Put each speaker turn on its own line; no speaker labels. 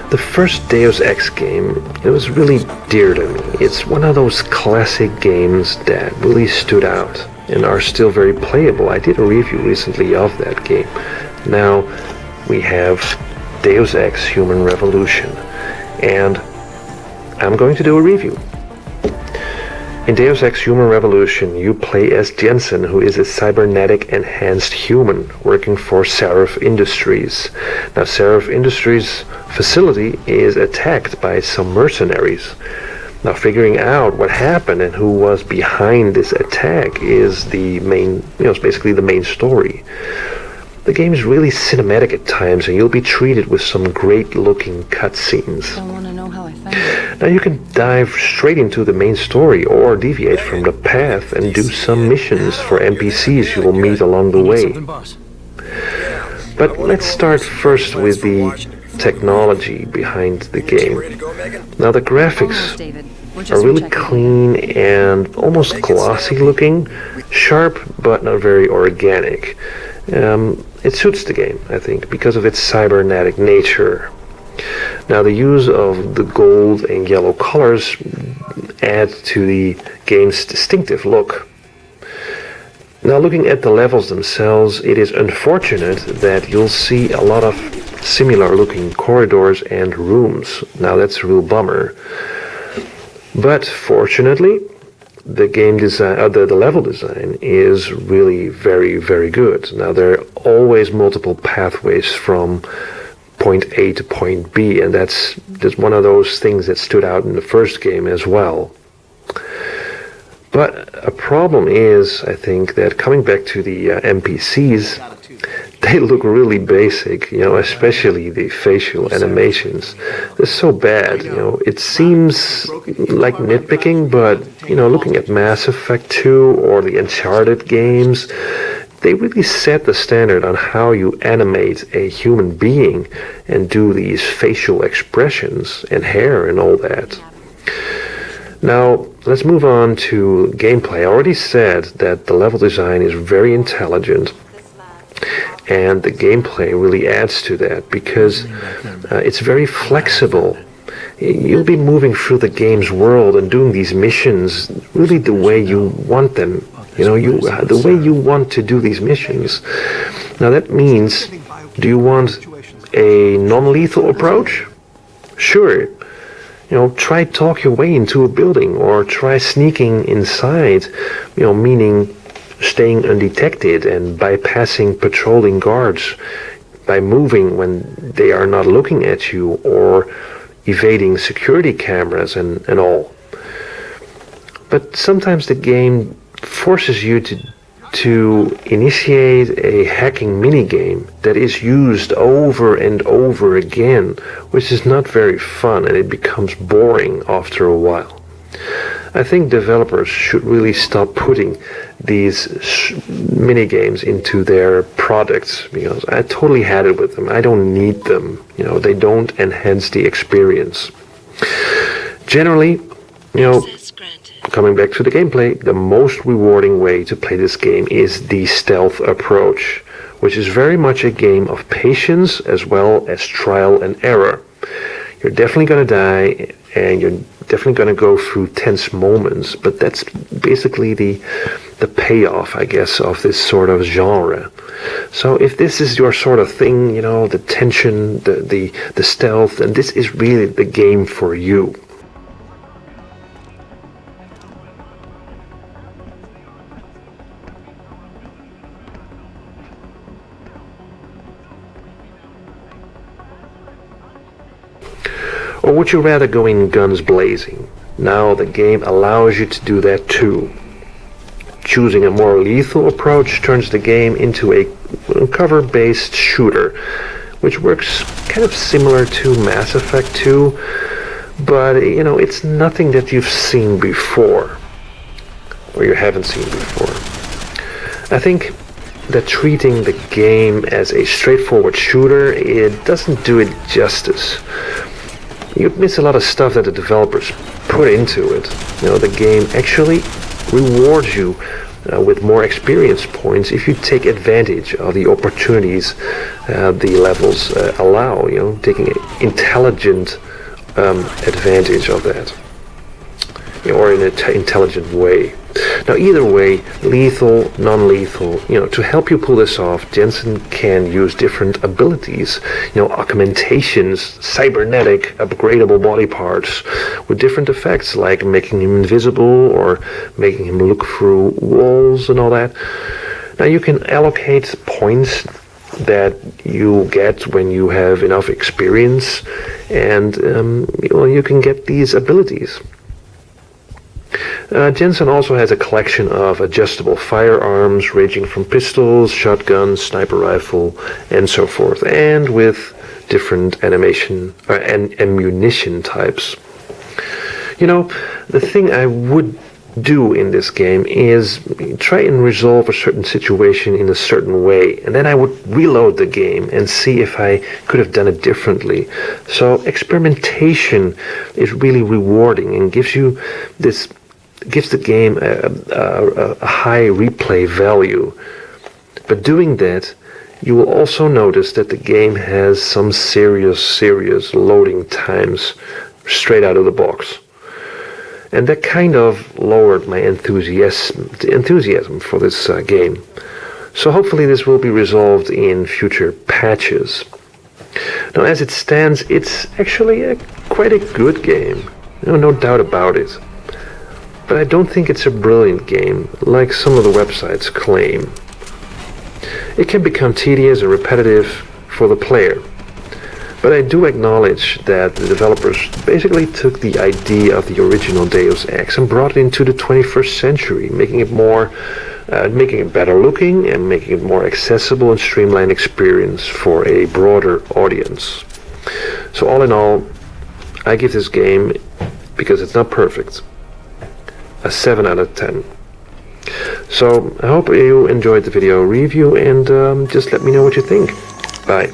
The first Deus Ex game, it was really dear to me. It's one of those classic games that really stood out and are still very playable. I did a review recently of that game. Now we have Deus Ex Human Revolution, and I'm going to do a review. In Deus Ex Human Revolution, you play as Jensen, who is a cybernetic enhanced human working for Seraph Industries. Now, Seraph Industries' facility is attacked by some mercenaries. Now, figuring out what happened and who was behind this attack is the main, it's basically the main story. The game is really cinematic at times, and you'll be treated with some great-looking cutscenes.
Don't want to know how I found it.
Now you can dive straight into the main story or deviate from the path and do some missions for NPCs you will meet along the way. But let's start first with the technology behind the game. Now the graphics are really clean and almost glossy looking, sharp but not very organic. It suits the game, I think, because of its cybernetic nature. Now the use of the gold and yellow colors add to the game's distinctive look. Now looking at the levels themselves, it is unfortunate that you'll see a lot of similar looking corridors and rooms. Now that's a real bummer. But fortunately, the game design, the level design is really very, very good. Now there are always multiple pathways from point A to point B, and that's just one of those things that stood out in the first game as well. But a problem is, I think, that coming back to the NPCs, they look really basic, especially the facial animations. They're so bad, it seems like nitpicking, but, looking at Mass Effect 2 or the Uncharted games, they really set the standard on how you animate a human being and do these facial expressions and hair and all that. Now, let's move on to gameplay. I already said that the level design is very intelligent, and the gameplay really adds to that because it's very flexible. You'll be moving through the game's world and doing these missions really the way you want them. The way you want to do these missions. Now that means, do you want a non-lethal approach? Sure. Try talk your way into a building, or try sneaking inside, meaning staying undetected and bypassing patrolling guards by moving when they are not looking at you, or evading security cameras and all. But sometimes the game forces you to initiate a hacking minigame that is used over and over again, which is not very fun, and it becomes boring after a while. I think developers should really stop putting these minigames into their products, because I totally had it with them. I don't need them. They don't enhance the experience. Generally, coming back to the gameplay, the most rewarding way to play this game is the stealth approach, which is very much a game of patience as well as trial and error. You're definitely going to die, and you're definitely going to go through tense moments, but that's basically the payoff, I guess, of this sort of genre. So if this is your sort of thing, the tension, the stealth, then this is really the game for you. Or would you rather go in guns blazing? Now the game allows you to do that too. Choosing a more lethal approach turns the game into a cover-based shooter, which works kind of similar to Mass Effect 2, but it's nothing that you've seen before, or you haven't seen before. I think that treating the game as a straightforward shooter, it doesn't do it justice. You'd miss a lot of stuff that the developers put into it. The game actually rewards you with more experience points if you take advantage of the opportunities the levels allow, taking intelligent advantage of that, or in an intelligent way. Now, either way, lethal, non-lethal, to help you pull this off, Jensen can use different abilities, augmentations, cybernetic, upgradable body parts with different effects, like making him invisible or making him look through walls and all that. Now, you can allocate points that you get when you have enough experience, and you can get these abilities. Jensen also has a collection of adjustable firearms ranging from pistols, shotguns, sniper rifle, and so forth, and with different animation and ammunition types. The thing I would do in this game is try and resolve a certain situation in a certain way, and then I would reload the game and see if I could have done it differently. So experimentation is really rewarding and gives the game a high replay value. But doing that, you will also notice that the game has some serious loading times straight out of the box. And that kind of lowered my enthusiasm for this game. So hopefully this will be resolved in future patches. Now, as it stands, it's actually quite a good game. No doubt about it. But I don't think it's a brilliant game, like some of the websites claim. It can become tedious and repetitive for the player. But I do acknowledge that the developers basically took the idea of the original Deus Ex and brought it into the 21st century, making it better looking and making it more accessible and streamlined experience for a broader audience. So all in all, I give this game, because it's not perfect, a 7 out of 10. So I hope you enjoyed the video review, and just let me know what you think. Bye.